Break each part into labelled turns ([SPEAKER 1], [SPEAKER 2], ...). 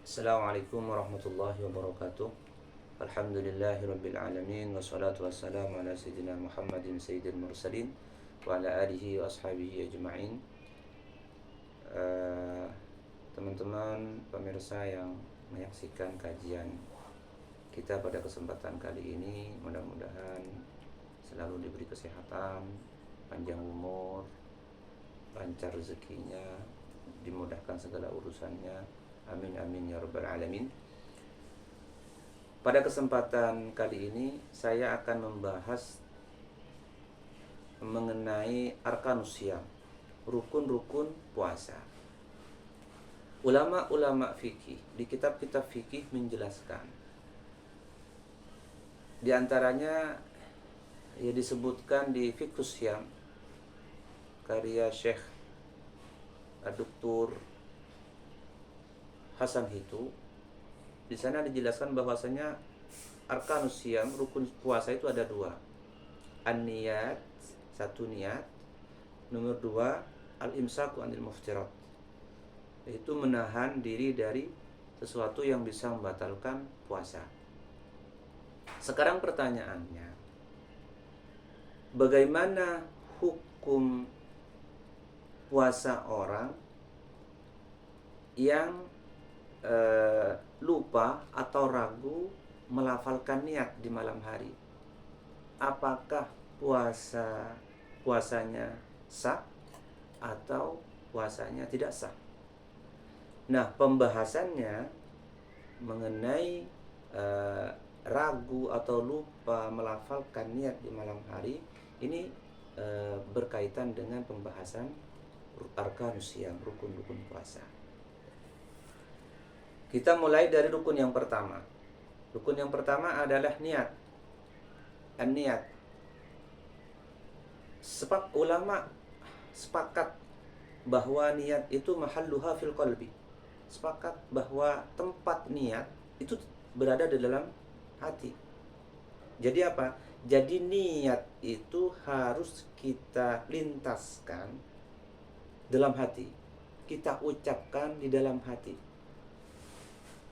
[SPEAKER 1] Assalamualaikum warahmatullahi wabarakatuh. Alhamdulillahi alamin wassalatu wassalamu ala sayyidina Muhammadin sayyidil mursalin wa ala alihi wa ashabihi ajma'in. Teman-teman pemirsa yang menyaksikan kajian kita pada kesempatan kali ini, mudah-mudahan selalu diberi kesehatan, panjang umur, lancar rezekinya, dimudahkan segala urusannya. Amin amin ya rabbal alamin. Pada kesempatan kali ini saya akan membahas mengenai arkanus syiyam, rukun-rukun puasa. Ulama-ulama fikih di kitab-kitab fikih menjelaskan, di antaranya ya disebutkan di Fiqhus Syiyam karya Syekh Dr. Hasan Hitu. Di sana dijelaskan bahwasanya arkanus syiyam, rukun puasa itu ada dua. An-niyat, satu niat. Nomor dua, al-imsaku anil muftirat, yaitu menahan diri dari sesuatu yang bisa membatalkan puasa. Sekarang pertanyaannya, bagaimana hukum puasa orang yang lupa atau ragu melafalkan niat di malam hari? Apakah puasanya sah atau puasanya tidak sah? Nah, pembahasannya mengenai ragu atau lupa melafalkan niat di malam hari ini berkaitan dengan pembahasan arkanus syiyam, rukun-rukun puasa. Kita mulai dari rukun yang pertama. Rukun yang pertama adalah niat. An-niat. Ulama sepakat bahwa niat itu mahalluha fil qalbi. Sepakat bahwa tempat niat itu berada di dalam hati. Jadi apa? Jadi niat itu harus kita lintaskan dalam hati. Kita ucapkan di dalam hati.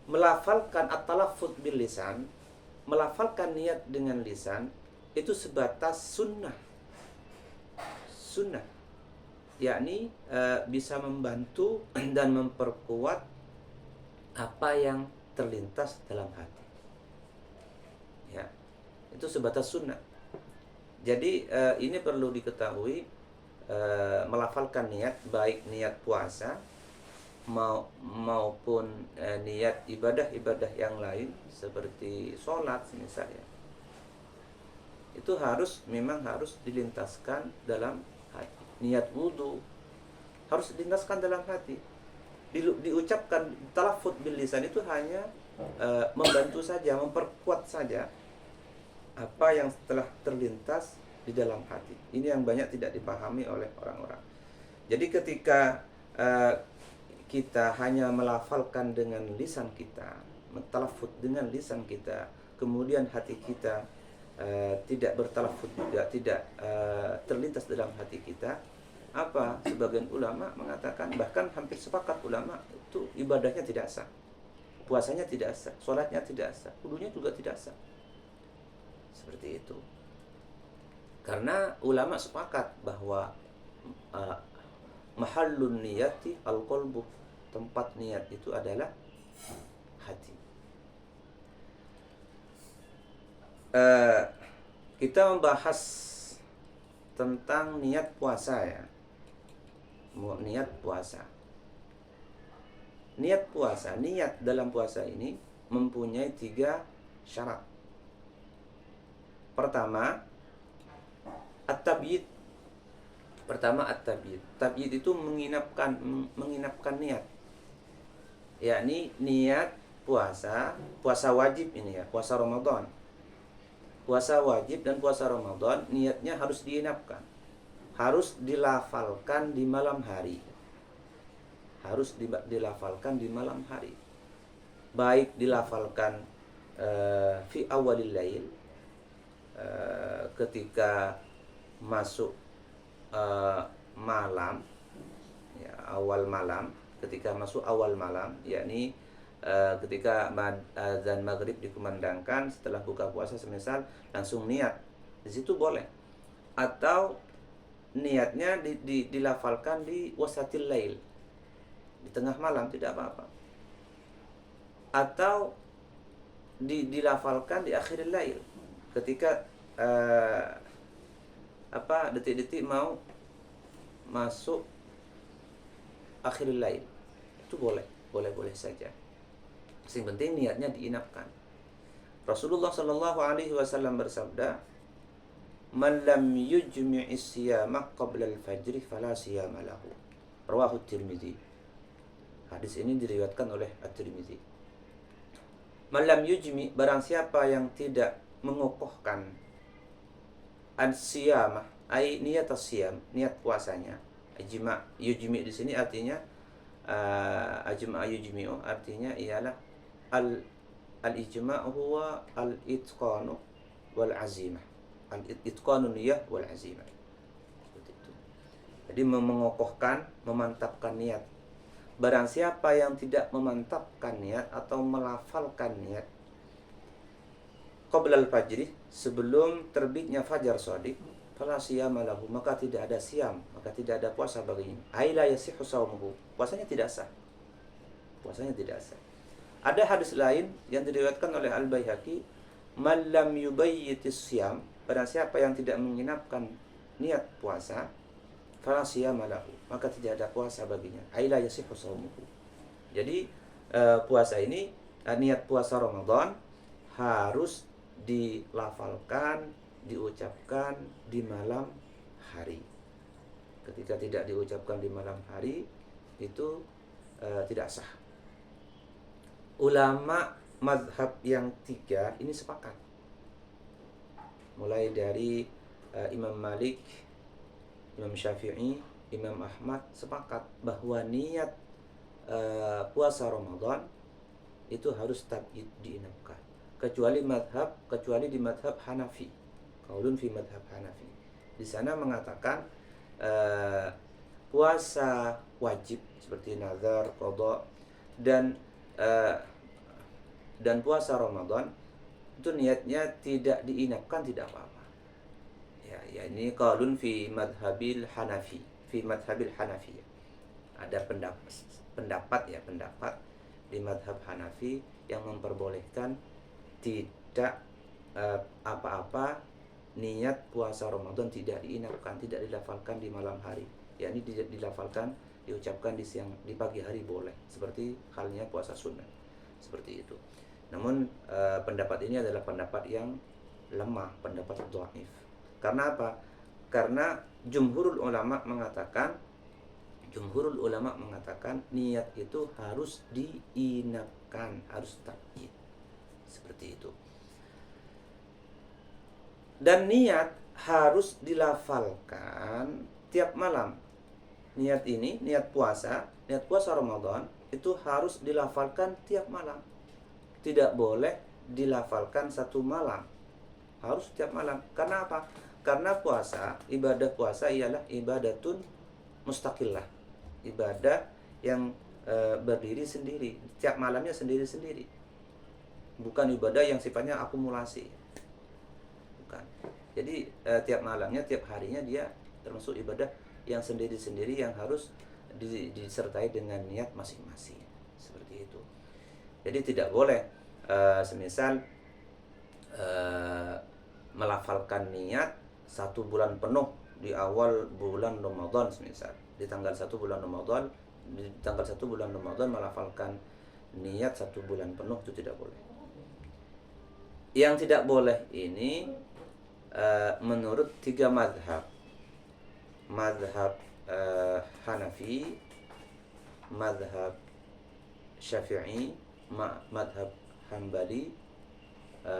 [SPEAKER 1] Melafalkan at-talaffuz bil lisan, melafalkan niat dengan lisan itu sebatas sunnah, yakni bisa membantu dan memperkuat apa yang terlintas dalam hati. Ya, itu sebatas sunnah. Jadi ini perlu diketahui, melafalkan niat, baik niat puasa maupun niat ibadah-ibadah yang lain seperti sholat misalnya, itu memang harus dilintaskan dalam hati. Niat wudhu harus dilintaskan dalam hati. Diucapkan talaffuz bil lisan itu hanya membantu saja, memperkuat saja apa yang telah terlintas di dalam hati. Ini yang banyak tidak dipahami oleh orang-orang. Jadi ketika kita hanya melafalkan dengan lisan kita, mentalaffuz dengan lisan kita, kemudian hati kita tidak bertalaffuz juga, tidak terlintas dalam hati kita, apa? Sebagian ulama mengatakan, bahkan hampir sepakat ulama, itu ibadahnya tidak sah, puasanya tidak sah, sholatnya tidak sah, wudunya juga tidak sah. Seperti itu. Karena ulama sepakat bahwa mahallun niyati al-qalbu, tempat niat itu adalah hati. Kita membahas tentang niat puasa ya. Niat puasa. Niat dalam puasa ini mempunyai 3 syarat. Pertama, at-tabyid. Tabyid itu menginapkan niat. Yakni niat puasa wajib ini ya, puasa Ramadan. Puasa wajib dan puasa Ramadan niatnya harus diinapkan. Harus dilafalkan di malam hari. Baik dilafalkan fi awalil lail, ketika masuk malam, ya, awal malam, ketika masuk awal malam, yakni ketika azan maghrib dikumandangkan setelah buka puasa semisal langsung niat, di situ boleh. Atau niatnya dilafalkan di wasatil lail, di tengah malam, tidak apa-apa. Atau dilafalkan di akhir lail, ketika detik-detik mau masuk akhir lail, itu boleh saja. Yang penting niatnya diinapkan. Rasulullah Shallallahu Alaihi Wasallam bersabda, "Man lam yujmi'is siyama qabla al-fajr fala siyama lahu." Rawahu Tirmidzi. Hadis ini diriwayatkan oleh At-Tirmidzi. Man lam yujmi, barang siapa yang tidak mengokohkan as-siyamah, ai niat as-siyam, niat puasanya. Yujmi di sini artinya ajma yujmi'u, artinya ialah al-ijma' huwa al-itqanu wal azimah. Al-itqanu niyyah wal azimah. Seperti itu. Jadi mengokohkan, memantapkan niat. Barang siapa yang tidak memantapkan niat atau melafalkan niat qabla al-fajri, sebelum terbitnya fajar shadiq, fala siyama lahu, maka tidak ada siam, maka tidak ada puasa baginya. Ai la yasihhu shaumuhu, puasanya tidak sah. Puasanya tidak sah. Ada hadis lain yang diriwayatkan oleh Al-Baihaqi, man lam yubayyitis siyam, barang siapa yang tidak menginapkan niat puasa, fala siyama lahu, maka tidak ada puasa baginya. Ai la yasihhu shaumuhu. Jadi puasa ini, niat puasa Ramadan harus dilafalkan, diucapkan di malam hari. Ketika tidak diucapkan di malam hari, itu tidak sah. Ulama mazhab yang 3 ini sepakat, mulai dari Imam Malik, Imam Syafi'i, Imam Ahmad, sepakat bahwa niat puasa Ramadan itu harus tabi'id, diinapkan, kecuali di madhab Hanafi. Qaulun fi madhab Hanafi, di sana mengatakan puasa wajib seperti nazar, qada, dan puasa Ramadan itu niatnya tidak diinapkan, tidak apa-apa. Ya ini qaulun fi madhabil Hanafi, Ada pendapat di madhab Hanafi yang memperbolehkan tidak apa-apa niat puasa Ramadan tidak diinapkan, tidak dilafalkan di malam hari. Yakni dilafalkan, diucapkan di pagi hari boleh, seperti halnya puasa sunnah, seperti itu. Namun pendapat ini adalah pendapat yang lemah, pendapat dhaif. Karena apa? Karena jumhurul ulama mengatakan niat itu harus diinapkan, harus takyid, seperti itu. Dan niat harus dilafalkan tiap malam. Niat ini, niat puasa Ramadan itu harus dilafalkan tiap malam. Tidak boleh dilafalkan satu malam, harus tiap malam. Karena apa? Karena ibadah puasa ialah ibadatun mustaqillah, ibadah yang berdiri sendiri, tiap malamnya sendiri-sendiri. Bukan ibadah yang sifatnya akumulasi. Bukan. Jadi tiap malamnya, tiap harinya dia termasuk ibadah yang sendiri-sendiri, yang harus disertai dengan niat masing-masing. Seperti itu. Jadi tidak boleh semisal melafalkan niat 1 bulan penuh di awal bulan Ramadan, semisal di tanggal 1 bulan Ramadan, melafalkan niat 1 bulan penuh, itu tidak boleh. Yang tidak boleh ini menurut 3 mazhab Hanafi, mazhab Syafi'i, mazhab Hambali,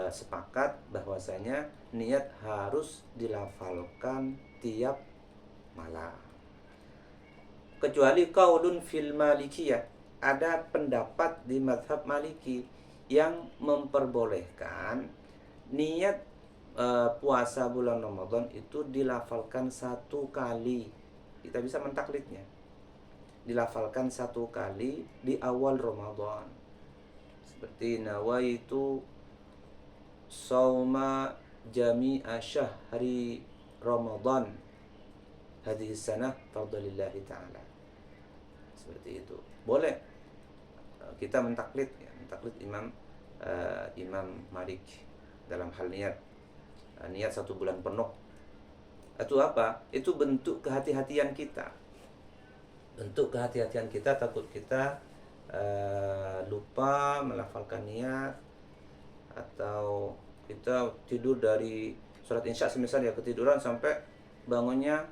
[SPEAKER 1] sepakat bahwasanya niat harus dilafalkan tiap malam. Kecuali qaulun fil Malikiyah, ada pendapat di mazhab Maliki yang memperbolehkan niat puasa bulan Ramadan itu dilafalkan 1 kali. Kita bisa mentaklidnya. Dilafalkan 1 kali di awal Ramadan. Seperti nawaitu sauma jami'a syahri Ramadan hadhihi sanah fadlillahi ta'ala. Seperti itu. Boleh kita mentaklid ya, mentaklid Imam Malik dalam hal niat. Niat 1 bulan penuh. Itu apa? Itu bentuk kehati-hatian kita. Bentuk kehati-hatian kita, takut kita lupa melafalkan niat, atau kita tidur dari sholat isya semisal ya, ketiduran sampai bangunnya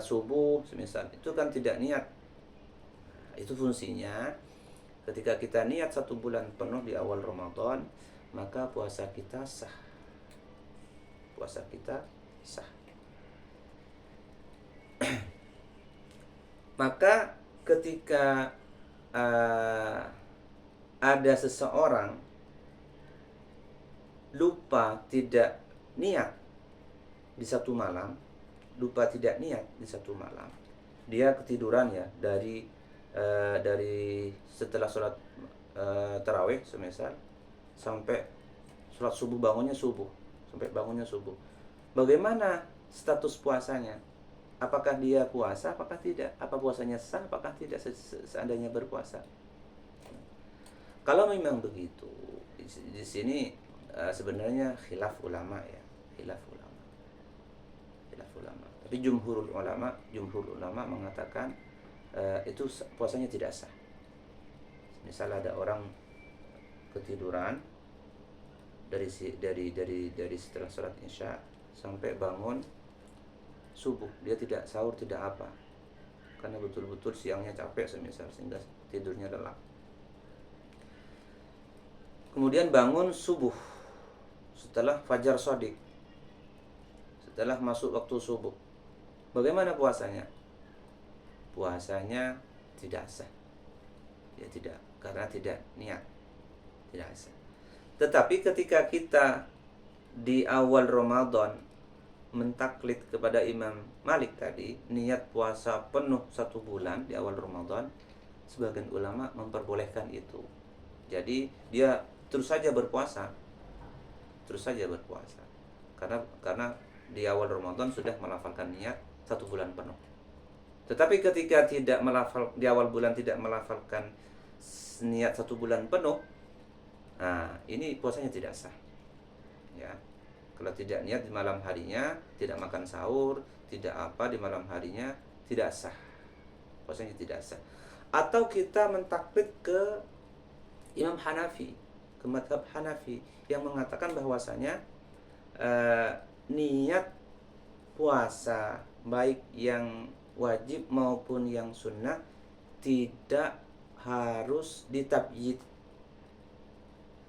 [SPEAKER 1] subuh semisal, itu kan tidak niat. Itu fungsinya ketika kita niat 1 bulan penuh di awal Ramadan, maka puasa kita sah. Puasa kita sah. Maka ketika ada seseorang lupa tidak niat di 1 malam, dia ketiduran ya dari setelah sholat tarawih semisal sampai sholat subuh, sampai bangunnya subuh. Bagaimana status puasanya? Apakah dia puasa, apakah tidak? Apa puasanya sah, apakah tidak seandainya berpuasa? Kalau memang begitu, di sini sebenarnya khilaf ulama ya, khilaf ulama. Tapi jumhur ulama mengatakan itu puasanya tidak sah. Misal ada orang ketiduran dari setelah sholat isya sampai bangun subuh, dia tidak sahur, tidak apa, karena betul-betul siangnya capek semisal, sehingga tidurnya lelap. Kemudian bangun subuh setelah fajar shadiq, setelah masuk waktu subuh. Bagaimana puasanya? Puasanya tidak sah. Ya tidak, karena tidak niat. Tidak sah. Tetapi ketika kita di awal Ramadan mentaklid kepada Imam Malik tadi, niat puasa penuh 1 bulan di awal Ramadan, sebagian ulama memperbolehkan itu. Jadi dia terus saja berpuasa. Karena di awal Ramadan sudah melafalkan niat 1 bulan penuh. Tetapi ketika di awal bulan tidak melafalkan niat 1 bulan penuh, nah ini puasanya tidak sah. Ya. Kalau tidak niat di malam harinya, tidak makan sahur, tidak apa di malam harinya, tidak sah. Puasanya tidak sah. Atau kita mentaklid ke Imam Hanafi, ke mazhab Hanafi yang mengatakan bahwasanya niat puasa baik yang wajib maupun yang sunnah tidak harus ditabyid,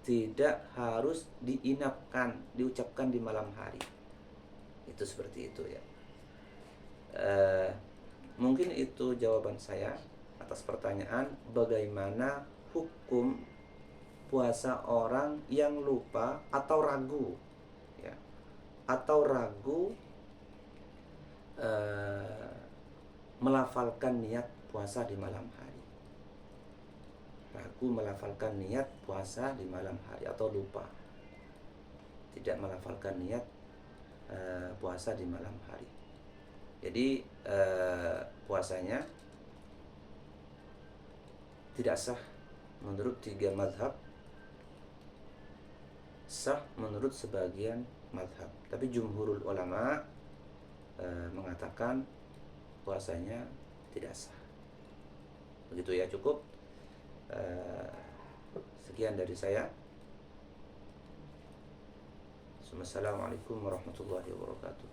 [SPEAKER 1] tidak harus diucapkan di malam hari. Itu seperti itu ya. Mungkin itu jawaban saya atas pertanyaan bagaimana hukum puasa orang yang lupa atau ragu ya, atau ragu melafalkan niat puasa di malam hari. Ragu melafalkan niat puasa di malam hari atau lupa tidak melafalkan niat puasa di malam hari. Jadi puasanya tidak sah menurut 3 mazhab, sah menurut sebagian mazhab. Tapi jumhurul ulama mengatakan puasanya tidak sah. Begitu ya, cukup. Sekian dari saya. Assalamualaikum warahmatullahi wabarakatuh.